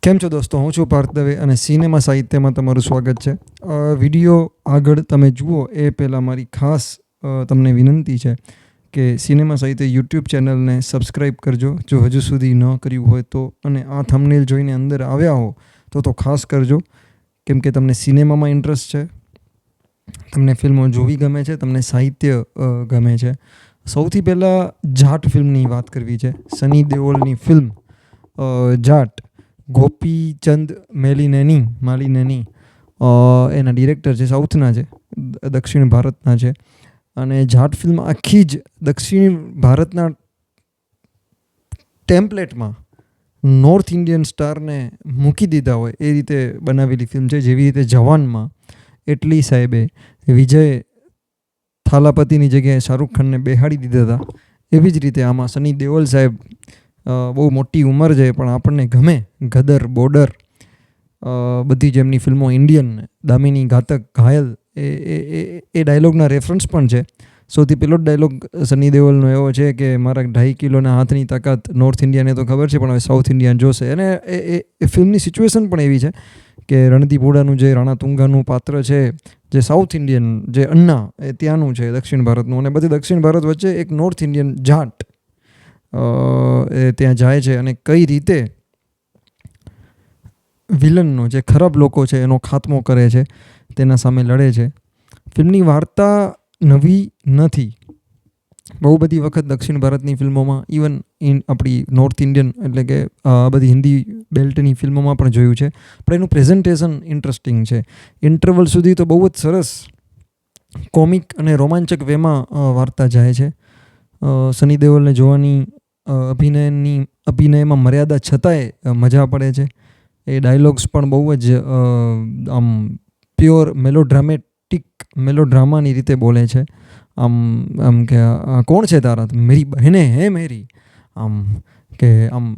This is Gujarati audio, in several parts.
કેમ છો દોસ્તો? હું છું પાર્થ દવે અને સિનેમા સાહિત્યમાં તમારું સ્વાગત છે. વિડીયો આગળ તમે જુઓ એ પહેલાં મારી ખાસ તમને વિનંતી છે કે સિનેમા સાહિત્ય યુટ્યુબ ચેનલને સબસ્ક્રાઈબ કરજો જો હજુ સુધી ન કર્યું હોય તો, અને આ થંબનેલ જોઈને અંદર આવ્યા હો તો ખાસ કરજો, કેમ કે તમને સિનેમામાં ઇન્ટરેસ્ટ છે, તમને ફિલ્મો જોવી ગમે છે, તમને સાહિત્ય ગમે છે. સૌથી પહેલાં જાટ ફિલ્મની વાત કરવી છે. સની દેઓલની ફિલ્મ જાટ. ગોપીચંદ માલિનેની એના ડિરેક્ટર છે, સાઉથના છે, દક્ષિણ ભારતના છે. અને જાટ ફિલ્મ આખી જ દક્ષિણ ભારતના ટેમ્પલેટમાં નોર્થ ઇન્ડિયન સ્ટારને મૂકી દીધા હોય એ રીતે બનાવેલી ફિલ્મ છે. જેવી રીતે જવાનમાં એટલી સાહેબે વિજય થાલાપતિની જગ્યાએ શાહરૂખ ખાનને બેહાડી દીધા હતા, એવી જ રીતે આમાં સની દેઓલ સાહેબ બહુ મોટી ઉંમર છે પણ આપણને ગમે. ગદર, બોર્ડર, બધી જ એમની ફિલ્મો, ઇન્ડિયન, દામિની, ઘાતક, ઘાયલ, એ ડાયલોગના રેફરન્સ પણ છે. સૌથી પહેલો જ ડાયલોગ સની દેઓલનો એવો છે કે મારા 2.5 કિલોના હાથની તાકાત નોર્થ ઇન્ડિયાને તો ખબર છે પણ હવે સાઉથ ઇન્ડિયન જોશે. અને એ ફિલ્મની સિચ્યુએશન પણ એવી છે કે રણદીપ હુડાનું જે રાણા તુંગાનું પાત્ર છે, જે સાઉથ ઇન્ડિયન, જે અન્ના, એ ત્યાંનું છે, દક્ષિણ ભારતનું, અને બધી દક્ષિણ ભારત વચ્ચે એક નોર્થ ઇન્ડિયન જાટ એ ત્યાં જાય છે અને કઈ રીતે વિલનનો, જે ખરાબ લોકો છે, એનો ખાત્મો કરે છે, તેના સામે લડે છે. ફિલ્મની વાર્તા નવી નથી. બહુ બધી વખત દક્ષિણ ભારતની ફિલ્મોમાં, ઇવન આપણી નોર્થ ઇન્ડિયન એટલે કે બધી હિન્દી બેલ્ટની ફિલ્મોમાં પણ જોયું છે, પણ એનું પ્રેઝન્ટેશન ઇન્ટરેસ્ટિંગ છે. ઇન્ટરવલ સુધી તો બહુ જ સરસ કોમિક અને રોમાંચક વેમાં વાર્તા જાય છે. સની દેઓલને જોવાની અભિનયમાં મર્યાદા છતાંય મજા પડે છે. એ ડાયલોગ્સ પણ બહુ જ આમ પ્યોર મેલોડ્રામાની રીતે બોલે છે. આમ કે કોણ છે તારા, મેરી બહેને હે મેરી, આમ કે આમ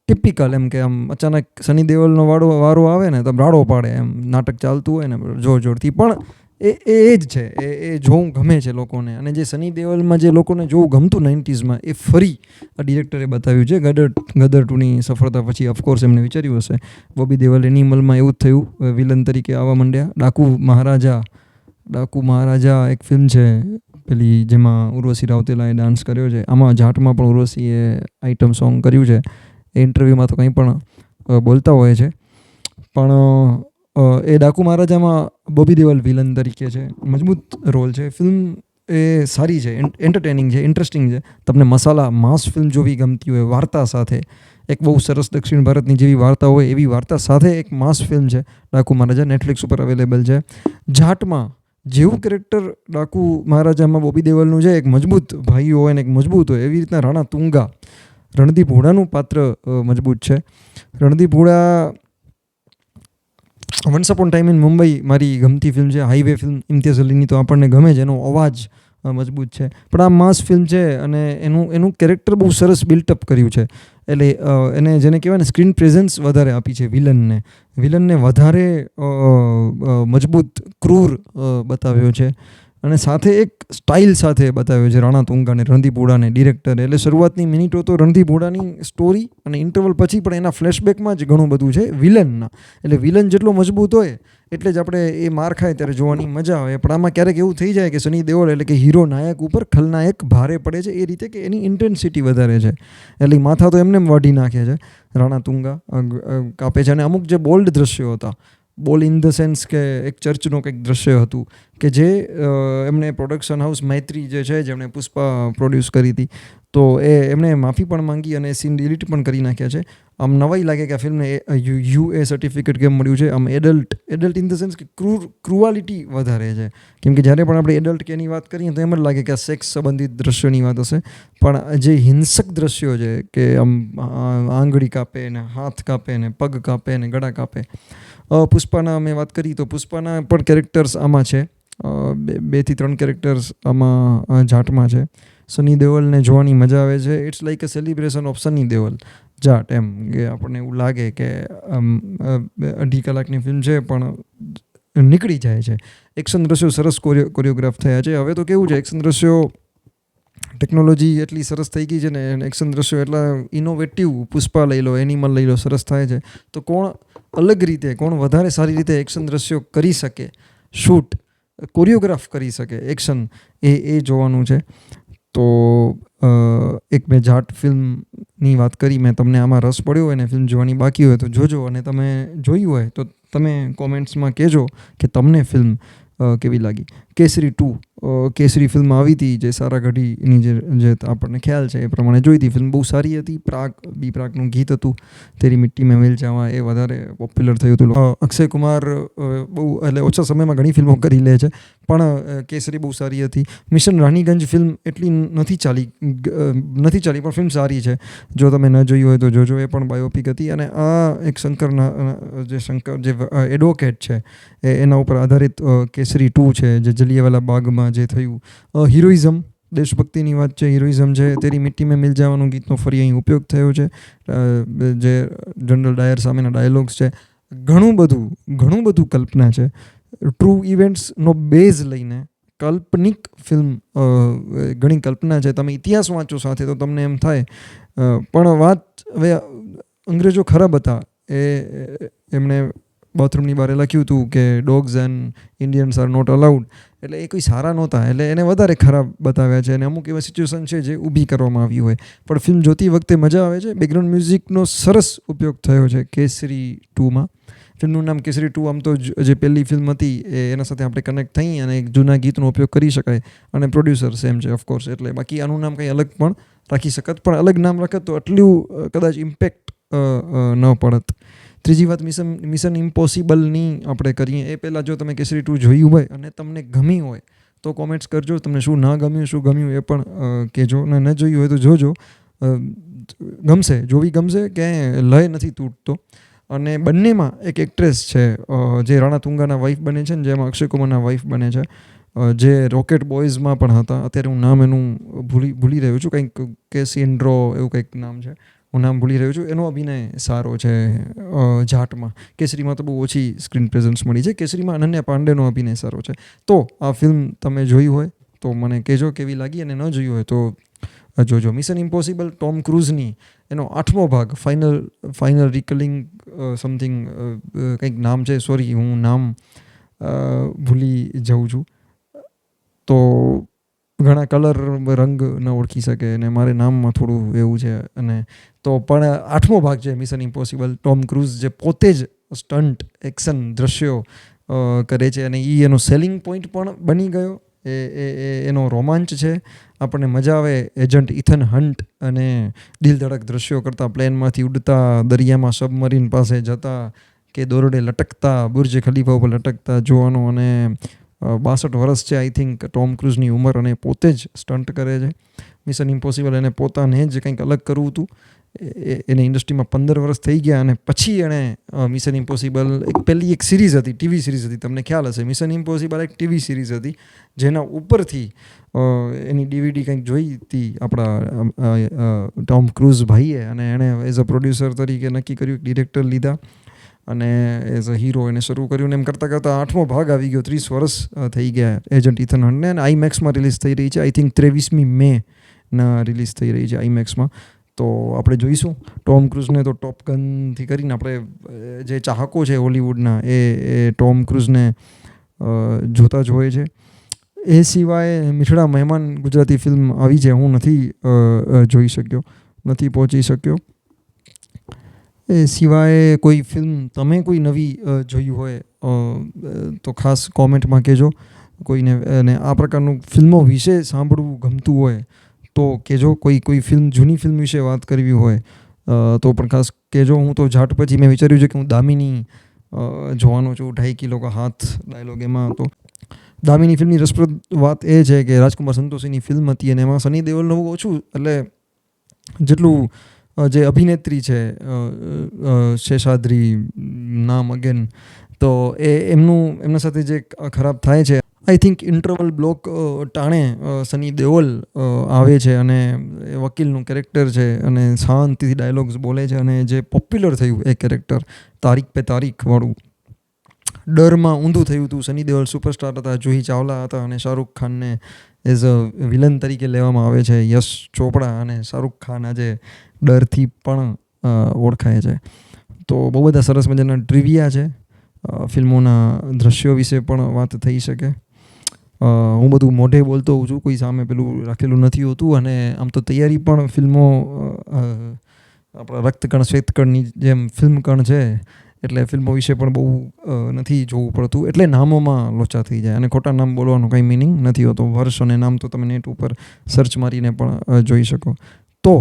ટિપિકલ, એમ કે આમ અચાનક સની દેઓલનો વારો આવે ને તો રાડો પાડે, એમ નાટક ચાલતું હોય ને જોરથી, પણ એ જ છે, એ જોવું ગમે છે લોકોને. અને જે સની દેઓલમાં જે લોકોને જોવું ગમતું 90sમાં, એ ફરી આ ડિરેક્ટરે બતાવ્યું છે. ગદર 2ની સફળતા પછી ઓફકોર્સ એમને વિચાર્યું હશે. બોબી દેઓલ એનિમલમાં એવું જ થયું, વિલન તરીકે આવવા માંડ્યા. ડાકુ મહારાજા એક ફિલ્મ છે પેલી, જેમાં ઉર્વશી રાઉતેલાએ ડાન્સ કર્યો છે. આમાં જાટમાં પણ ઉર્વશીએ આઇટમ સોંગ કર્યું છે. એ ઇન્ટરવ્યૂમાં તો કંઈ પણ બોલતા હોય છે, પણ એ ડાકુ મહારાજામાં બોબી દેઓલ વિલન તરીકે છે. મજબૂત રોલ છે. ફિલ્મ એ સારી છે, એન્ટરટેનિંગ છે, ઇન્ટરેસ્ટિંગ છે. તમને માસ ફિલ્મ જોવી ગમતી હોય, વાર્તા સાથે, એક બહુ સરસ દક્ષિણ ભારતની જેવી વાર્તા હોય એવી વાર્તા સાથે એક માસ ફિલ્મ છે ડાકુ મહારાજા. નેટફ્લિક્સ ઉપર અવેલેબલ છે. જાટમાં જેવું કેરેક્ટર ડાકુ મહારાજામાં બોબી દેઓલનું છે, એક મજબૂત ભાઈ હોય ને એક મજબૂત હોય, એવી રીતના રાણા તુંગા, રણદીપ હુડાનું પાત્ર મજબૂત છે. Randeep Hooda, once upon time in Mumbai મારી ગમતી ફિલ્મ છે. હાઈવે ફિલ્મ ઇમ્તિયાઝ અલીની તો આપણને ગમે છે, એનો અવાજ મજબૂત છે. પણ આ માસ ફિલ્મ છે અને એનું કેરેક્ટર બહુ સરસ બિલ્ટઅપ કર્યું છે. એટલે એને જેને કહેવાય ને, સ્ક્રીન પ્રેઝન્સ વધારે આપી છે વિલનને વધારે મજબૂત, ક્રૂર બતાવ્યો છે. અને સાથે એક સ્ટાઇલ સાથે બતાવ્યો છે રાણા તુંગાને, રણદીપ હુડાને, ડિરેક્ટરે. એટલે શરૂઆતની મિનિટો તો રણદીપ હુડાની સ્ટોરી, અને ઇન્ટરવલ પછી પણ એના ફ્લેશબેકમાં જ ઘણું બધું છે વિલનના. એટલે વિલન જેટલો મજબૂત હોય એટલે જ આપણે એ માર ખાય ત્યારે જોવાની મજા આવે. પણ આમાં ક્યારેક એવું થઈ જાય કે સની દેઓલ એટલે કે હીરો નાયક ઉપર ખલનાયક ભારે પડે છે, એ રીતે કે એની ઇન્ટેન્સિટી વધારે છે. એટલે માથા તો એમને વાઢી નાખે છે રાણા તુંગા, કાપે છે. અને અમુક જે બોલ્ડ દ્રશ્યો હતા, બોલ ઇન ધ સેન્સ કે એક ચર્ચનું કંઈક દ્રશ્ય હતું કે જે એમણે પ્રોડક્શન હાઉસ મૈત્રી જે છે, જેમણે પુષ્પા પ્રોડ્યુસ કરી હતી, તો એમણે માફી પણ માંગી અને સીન ડિલીટ પણ કરી નાખ્યા છે. આમ નવાઈ લાગે કે આ ફિલ્મને યુએ સર્ટિફિકેટ કેમ મળ્યું છે. આમ એડલ્ટ ઇન ધ સેન્સ કે ક્રુઆલિટી વધારે છે. કેમ કે જ્યારે પણ આપણે એડલ્ટ કેની વાત કરીએ તો એમ જ લાગે કે આ સેક્સ સંબંધિત દ્રશ્યોની વાત હશે, પણ જે હિંસક દ્રશ્યો છે કે આમ આંગળી કાપે ને, હાથ કાપે ને, પગ કાપે ને, ગળા કાપે. પુષ્પાના મેં વાત કરી તો પુષ્પાના પણ કેરેક્ટર્સ આમાં છે. 2 થી 3 કેરેક્ટર્સ આમાં જાટમાં છે. સની દેઓલને જોવાની મજા આવે છે. It's like a celebration of Sunny Deol Jaat, એમ કે આપણને એવું લાગે કે 2.5 કલાકની ફિલ્મ છે પણ નીકળી જાય છે. એક્શન દ્રશ્યો સરસ કોરિયોગ્રાફ થયા છે. હવે તો કેવું છે, એક્શન દ્રશ્યો ટેકનોલોજી એટલી સરસ થઈ ગઈ છે ને, એક્શન દ્રશ્યો એટલા ઇનોવેટિવ, પુષ્પા લઈ લો, એનિમલ લઈ લો, સરસ થાય છે. તો કોણ અલગ રીતે, કોણ વધારે સારી રીતે એક્શન દ્રશ્યો કરી શકે, શૂટ કોરિયોગ્રાફ કરી શકે એક્શન, એ જોવાનું છે. તો એક મેં જાટ ફિલ્મની વાત કરી, મેં તમને આમાં રસ પડ્યો હોય ને ફિલ્મ જોવાની બાકી હોય તો જોજો, અને તમે જોયું હોય તો તમે કોમેન્ટ્સમાં કહેજો કે તમને ફિલ્મ કેવી લાગી. કેસરી 2, કેસરી ફિલ્મ આવી હતી જે સારા ગઢીની જે આપણને ખ્યાલ છે એ પ્રમાણે જોઈ હતી. ફિલ્મ બહુ સારી હતી. બી પ્રાગનું ગીત હતું તેરી મિટ્ટી મેં મિલ જાવા, એ વધારે પોપ્યુલર થયું હતું. અક્ષય કુમાર બહુ એટલે ઓછા સમયમાં ઘણી ફિલ્મો કરી લે છે, પણ કેસરી બહુ સારી હતી. મિશન રાનીગંજ ફિલ્મ એટલી નથી ચાલી પણ ફિલ્મ સારી છે. જો તમે ન જોઈ હોય તો જોજો, એ પણ બાયોપિક હતી. અને આ એક શંકર જે એડવોકેટ છે એના ઉપર આધારિત કેસરી 2 છે, જે જલિયાવાલા બાગમાં જે થયું. હિરોઇઝમ, દેશભક્તિની વાત છે, હિરોઇઝમ છે. તેરી મિટ્ટી મેં મિલ જાવાનું ગીતનો ફરી અહીં ઉપયોગ થયો છે, જે જનરલ ડાયર સામેના ડાયલોગ્સ છે. ઘણું બધું કલ્પના છે. ટ્રુ ઇવેન્ટ્સનો બેઝ લઈને કાલ્પનિક ફિલ્મ, ઘણી કલ્પના છે. તમે ઇતિહાસ વાંચો સાથે તો તમને એમ થાય, પણ વાત હવે અંગ્રેજો ખરાબ હતા. એમણે બાથરૂમની બહાર લખ્યું હતું કે dogs and Indians are not allowed, એટલે એ કોઈ સારા નહોતા, એટલે એને વધારે ખરાબ બતાવ્યા છે. અને અમુક એવા સિચ્યુએશન છે જે ઊભી કરવામાં આવી હોય, પણ ફિલ્મ જોતી વખતે મજા આવે છે. બેકગ્રાઉન્ડ મ્યુઝિકનો સરસ ઉપયોગ થયો છે કેસરી 2માં. ફિલ્મનું નામ કેસરી 2, આમ તો જે પહેલી ફિલ્મ હતી એના સાથે આપણે કનેક્ટ થઈ અને એક જૂના ગીતનો ઉપયોગ કરી શકાય, અને પ્રોડ્યુસર સેમ છે ઓફકોર્સ, એટલે બાકી આનું નામ કંઈ અલગ પણ રાખી શકત, પણ અલગ નામ રાખત તો આટલું કદાચ ઇમ્પેક્ટ ન પડત. ત્રીજી વાત મિશન ઇમ્પોસિબલની આપણે કરીએ એ પહેલાં, જો તમે કેસરી 2 જોયું હોય અને તમને ગમી હોય તો કોમેન્ટ્સ કરજો. તમને શું ના ગમ્યું, શું ગમ્યું એ પણ કહેજો. અને ન જોયું હોય તો જોજો, ગમશે, જોવી ગમશે, કે લય નથી તૂટતો. અને બંનેમાં એક એક્ટ્રેસ છે જે રાણા તુંગાના વાઇફ બને છે, ને જેમાં અક્ષય કુમારના વાઇફ બને છે, જે રોકેટ બોયઝમાં પણ હતા. અત્યારે હું નામ એનું ભૂલી રહ્યો છું, કંઈક કેસિન્ડ્રો એવું કંઈક નામ છે, હું નામ ભૂલી રહ્યો છું. એનો અભિનય સારો છે જાટમાં. કેસરીમાં તો બહુ ઓછી સ્ક્રીન પ્રેઝન્સ મળી છે. કેસરીમાં અનન્યા પાંડેનો અભિનય સારો છે. તો આ ફિલ્મ તમે જોઈ હોય તો મને કહેજો કેવી લાગી, અને ન જોઈ હોય તો જોજો. મિશન ઇમ્પોસિબલ ટોમ ક્રૂઝની એનો 8મો ભાગ, ફાઇનલ રિકલિંગ સમથિંગ કંઈક નામ છે, સોરી હું નામ ભૂલી જાઉં છું. તો ઘણા કલર રંગ ન ઓળખી શકે અને મારે નામમાં થોડું એવું છે. અને તો પણ 8મો ભાગ છે મિશન ઇમ્પોસિબલ. ટોમ ક્રૂઝ જે પોતે જ સ્ટન્ટ એક્શન દ્રશ્યો કરે છે, અને એનો સેલિંગ પોઈન્ટ પણ બની ગયો. એનો રોમાંચ છે, આપણને મજા આવે. એજન્ટ ઇથન હન્ટ અને દિલ ધડક દ્રશ્યો કરતાં, પ્લેનમાંથી ઉડતા, દરિયામાં સબમરીન પાસે જતા, કે દોરડે લટકતા, બુર્જ ખલીફા ઉપર લટકતા જોવાનો. અને 62 વર્ષ છે આઈ થિંક ટોમ ક્રૂઝની ઉંમર, અને પોતે જ સ્ટન્ટ કરે છે. મિશન ઇમ્પોસિબલ એને પોતાને જ કંઈક અલગ કરવું હતું. એને ઇન્ડસ્ટ્રીમાં 15 વર્ષ થઈ ગયા, અને પછી એણે મિશન ઇમ્પોસિબલ પહેલી એક સિરીઝ હતી, ટીવી સિરીઝ હતી, તમને ખ્યાલ હશે. મિશન ઇમ્પોસિબલ એક ટીવી સિરીઝ હતી જેના ઉપરથી એની ડીવીડી કંઈક જોઈ હતી આપણા ટોમ ક્રૂઝ ભાઈએ, અને એણે એઝ અ પ્રોડ્યુસર તરીકે નક્કી કર્યું, ડિરેક્ટર લીધા અને એઝ અ હીરો એને શરૂ કર્યું. ને એમ કરતાં કરતાં 8મો ભાગ આવી ગયો. 30 વર્ષ થઈ ગયા એજન્ટ ઇથન હન્ટને. અને આઈમેક્સમાં રિલીઝ થઈ રહી છે, આઈ થિંક 23મી મે ના રિલીઝ થઈ રહી છે આઈમેક્સમાં. તો આપણે જોઈશું ટોમ ક્રૂઝને. તો ટોપ ગનથી કરીને આપણે જે ચાહકો છે હોલિવૂડના, એ ટોમ ક્રૂઝને જોતા જ હોય છે. એ સિવાય મીઠડા મહેમાન ગુજરાતી ફિલ્મ આવી છે, હું નથી જોઈ શક્યો, નથી પહોંચી શક્યો. એ સિવાય કોઈ ફિલ્મ તમે કોઈ નવી જોઈ હોય તો ખાસ કોમેન્ટમાં કહેજો. કોઈને અને આ પ્રકારનું ફિલ્મો વિશે સાંભળવું ગમતું હોય તો કહેજો. કોઈ ફિલ્મ, જૂની ફિલ્મ વિશે વાત કરવી હોય તો પણ ખાસ કહેજો. હું તો જાટ પછી મેં વિચાર્યું છે કે હું દામિની જોવાનો છું. 2.5 કિલો કા હાથ ડાયલોગ એમાં હતો. દામિની ફિલ્મની રસપ્રદ વાત એ છે કે રાજકુમાર સંતોષીની ફિલ્મ હતી, અને એમાં સની દેઓલનું બહુ ઓછું, એટલે જેટલું જે અભિનેત્રી છે શેષાદ્રી નામ અગેન, તો એમના સાથે જે ખરાબ થાય છે, આઈ થિંક ઇન્ટરવલ બ્લોક ટાણે સની દેઓલ આવે છે, અને એ વકીલનું કેરેક્ટર છે, અને શાંતિથી ડાયલોગ્સ બોલે છે. અને જે પોપ્યુલર થયું એ કેરેક્ટર, તારીખ પે તારીખ વાળું, ડરમાં ઊંધું થયું હતું. સની દેઓલ સુપરસ્ટાર હતા, જુહી ચાવલા હતા, અને શાહરૂખ ખાનને એઝ અ વિલન તરીકે લેવામાં આવે છે યશ ચોપડા, અને શાહરૂખ ખાન આજે ડરથી પણ ઓળખાય છે. તો બહુ બધા સરસ મજાના ટ્રિવિયા છે, ફિલ્મોના દ્રશ્યો વિશે પણ વાત થઈ શકે. હું બધું મોઢે બોલતો હોઉં છું, કોઈ સામે પેલું રાખેલું નથી હોતું, અને આમ તો તૈયારી પણ ફિલ્મો આપણા રક્તકણ શ્વેતકણની જેમ ફિલ્મકણ છે, એટલે ફિલ્મો વિશે પણ બહુ નથી જોવું પડતું, એટલે નામોમાં લોચા થઈ જાય, અને ખોટા નામ બોલવાનો કંઈ મિનિંગ નથી હોતો. વર્ષ અને નામ તો તમે નેટ ઉપર સર્ચ મારીને પણ જોઈ શકો. તો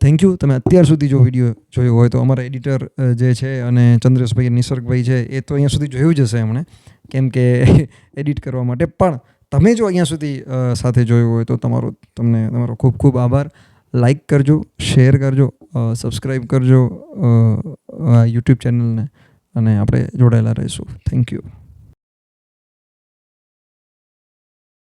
થેન્ક યુ. તમે અત્યાર સુધી જો વિડીયો જોયો હોય તો અમારા એડિટર જે છે અને ચંદ્રેશભાઈ નિસર્ગભાઈ છે એ તો અહીંયા સુધી જોયું જ હશે એમણે, કેમ કે એડિટ કરવા માટે. પણ તમે જો અહીંયા સુધી સાથે જોયું હોય તો તમારો ખૂબ ખૂબ આભાર. લાઈક કરજો, શેર કરજો, સબસ્ક્રાઈબ કરજો યુટ્યુબ ચેનલને, અને આપણે જોડાયેલા રહીશું. Thank you.